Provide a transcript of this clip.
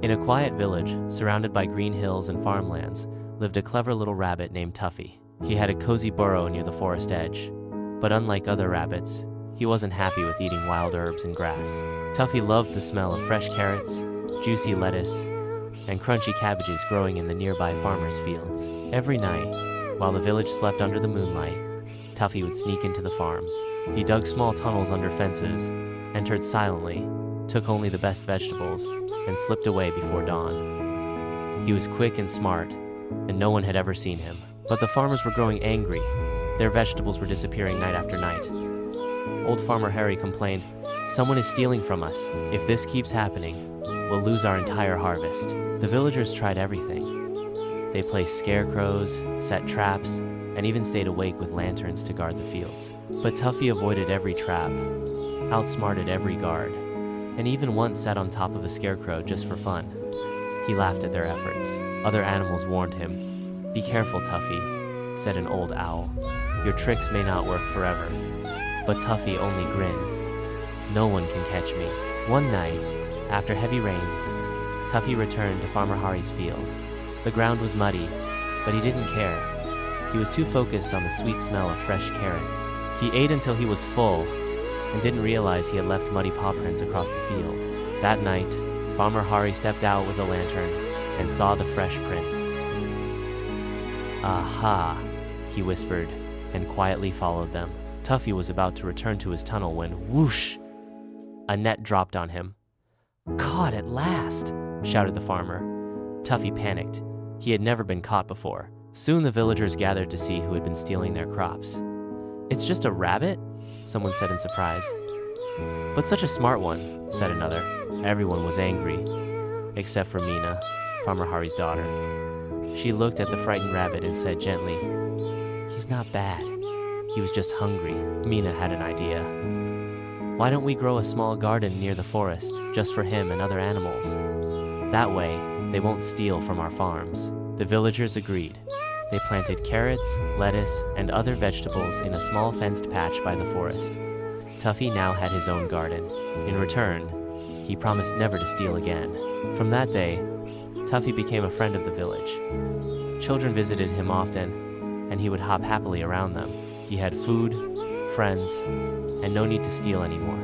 In a quiet village, surrounded by green hills and farmlands, lived a clever little rabbit named Tuffy. He had a cozy burrow near the forest edge. But unlike other rabbits, he wasn't happy with eating wild herbs and grass. Tuffy loved the smell of fresh carrots, juicy lettuce, and crunchy cabbages growing in the nearby farmers' fields. Every night, while the village slept under the moonlight, Tuffy would sneak into the farms. He dug small tunnels under fences, entered silently, took only the best vegetables, and slipped away before dawn. He was quick and smart, and no one had ever seen him. But the farmers were growing angry. Their vegetables were disappearing night after night. Old Farmer Harry complained, "Someone is stealing from us. If this keeps happening, we'll lose our entire harvest." The villagers tried everything. They placed scarecrows, set traps, and even stayed awake with lanterns to guard the fields. But Tuffy avoided every trap, outsmarted every guard, and even once sat on top of a scarecrow just for fun. He laughed at their efforts. Other animals warned him. "Be careful, Tuffy," said an old owl. "Your tricks may not work forever." But Tuffy only grinned. "No one can catch me." One night, after heavy rains, Tuffy returned to Farmer Harry's field. The ground was muddy, but he didn't care. He was too focused on the sweet smell of fresh carrots. He ate until he was full and didn't realize he had left muddy paw prints across the field. That night, Farmer Harry stepped out with a lantern and saw the fresh prints. "Aha," he whispered, and quietly followed them. Tuffy was about to return to his tunnel when, whoosh, a net dropped on him. "Caught at last," shouted the farmer. Tuffy panicked. He had never been caught before. Soon the villagers gathered to see who had been stealing their crops. "It's just a rabbit?" someone said in surprise. "But such a smart one," said another. Everyone was angry, except for Mina, Farmer Harry's daughter. She looked at the frightened rabbit and said gently, "He's not bad. He was just hungry." Mina had an idea. "Why don't we grow a small garden near the forest, just for him and other animals? That way, they won't steal from our farms." The villagers agreed. They planted carrots, lettuce, and other vegetables in a small fenced patch by the forest. Tuffy now had his own garden. In return, he promised never to steal again. From that day, Tuffy became a friend of the village. Children visited him often, and he would hop happily around them. He had food, friends, and no need to steal anymore.